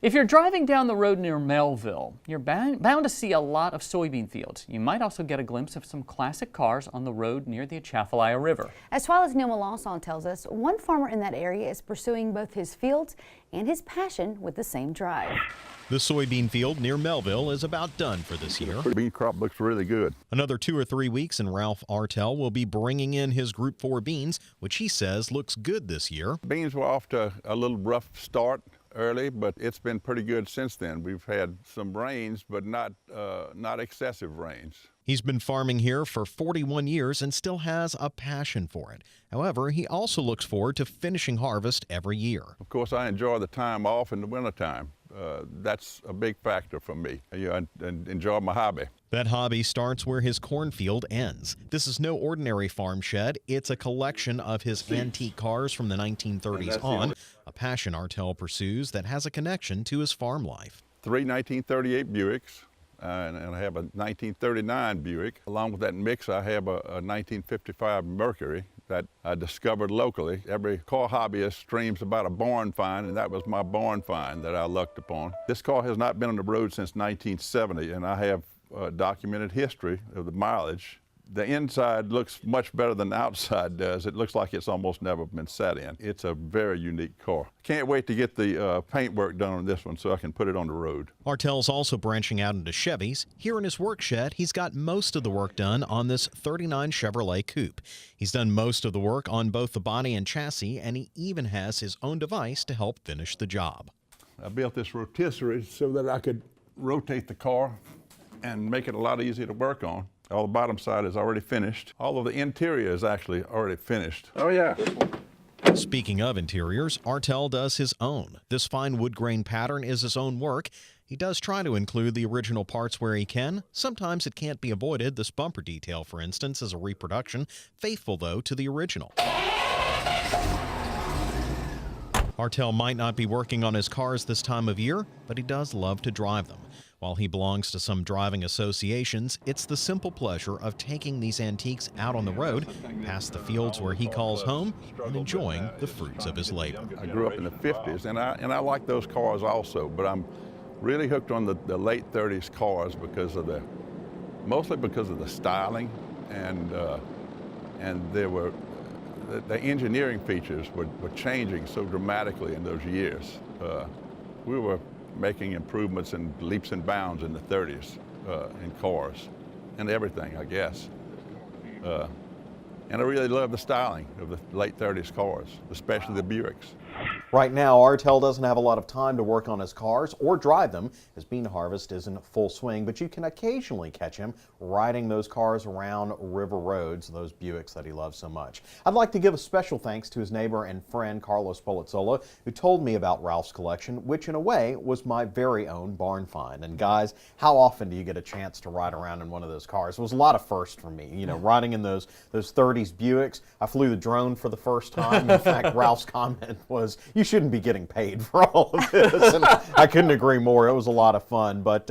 If you're driving down the road near Melville, you're bound to see a lot of soybean fields. You might also get a glimpse of some classic cars on the road near the Atchafalaya River. As TWILA's Neil Melancon tells us, one farmer in that area is pursuing both his fields and his passion with the same drive. The soybean field near Melville is about done for this year. The bean crop looks really good. Another 2 or 3 weeks and Ralph Artell will be bringing in his Group 4 beans, which he says looks good this year. Beans were off to a little rough start early, but it's been pretty good since then. We've had some rains, but not excessive rains. He's been farming here for 41 years and still has a passion for it. However, he also looks forward to finishing harvest every year. Of course, I enjoy the time off in the wintertime. That's a big factor for me. I enjoy my hobby. That hobby starts where his cornfield ends. This is no ordinary farm shed. It's a collection of his antique cars from the 1930s on, a passion Artell pursues that has a connection to his farm life. 3 1938 Buicks, and I have a 1939 Buick. Along with that mix, I have a 1955 Mercury that I discovered locally. Every car hobbyist dreams about a barn find, and that was my barn find that I lucked upon. This car has not been on the road since 1970, and I have documented history of the mileage. The inside looks much better than the outside does. It looks like it's almost never been sat in. It's a very unique car. Can't wait to get the paint work done on this one so I can put it on the road. Artell's also branching out into Chevys. Here in his work shed, he's got most of the work done on this 39 Chevrolet Coupe. He's done most of the work on both the body and chassis, and he even has his own device to help finish the job. I built this rotisserie so that I could rotate the car and make it a lot easier to work on. All the bottom side is already finished. All of the interior is actually already finished. Oh yeah. Speaking of interiors, Artell does his own. This fine wood grain pattern is his own work. He does try to include the original parts where he can. Sometimes it can't be avoided. This bumper detail, for instance, is a reproduction, faithful though to the original. Artell might not be working on his cars this time of year, but he does love to drive them. While he belongs to some driving associations, it's the simple pleasure of taking these antiques out on the road, past the fields where he calls home, and enjoying the fruits of his labor. I grew up in the 50s, and I like those cars also, but I'm really hooked on the late 30s cars mostly because of the styling, and the engineering features were changing so dramatically in those years. We were making improvements and leaps and bounds in the 30s in cars and everything, I guess. And I really love the styling of the late 30s cars, especially the Buicks. Right now, Artell doesn't have a lot of time to work on his cars or drive them, as bean harvest is in full swing, but you can occasionally catch him riding those cars around river roads, those Buicks that he loves so much. I'd like to give a special thanks to his neighbor and friend, Carlos Polizzola, who told me about Ralph's collection, which in a way was my very own barn find. And guys, how often do you get a chance to ride around in one of those cars? It was a lot of firsts for me, you know, riding in those 30s Buicks. I flew the drone for the first time. In fact, Ralph's comment was, "You shouldn't be getting paid for all of this." And I couldn't agree more. It was a lot of fun, but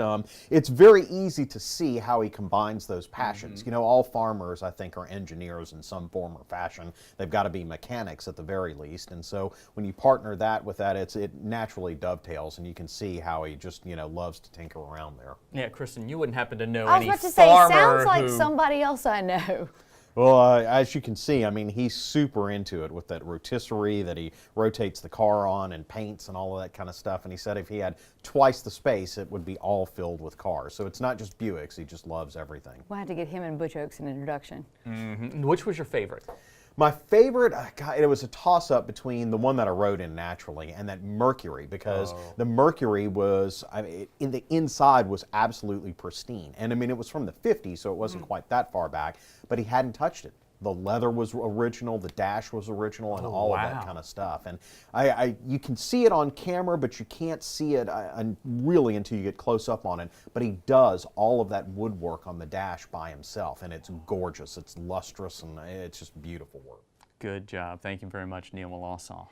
it's very easy to see how he combines those passions. You know, all farmers, I think, are engineers in some form or fashion. They've got to be mechanics at the very least, and so when you partner that with that, it naturally dovetails, and you can see how he just, you know, loves to tinker around there. Yeah, Kristen, you wouldn't happen to know I was any about to say, farmer sounds like who... somebody else I know. Well, as you can see, I mean, he's super into it with that rotisserie that he rotates the car on and paints and all of that kind of stuff. And he said if he had twice the space, it would be all filled with cars. So it's not just Buicks, he just loves everything. We'll have to get him and Butch Oaks an introduction. Which was your favorite? My favorite, God, it was a toss-up between the one that I rode in naturally and that Mercury, because the Mercury was, I mean, in the inside was absolutely pristine. And I mean, it was from the 50s, so it wasn't quite that far back, but he hadn't touched it. The leather was original, the dash was original, and all of that kind of stuff. And you can see it on camera, but you can't see it really until you get close up on it. But he does all of that woodwork on the dash by himself, and it's gorgeous. It's lustrous, and it's just beautiful work. Good job. Thank you very much, Neil Melancon.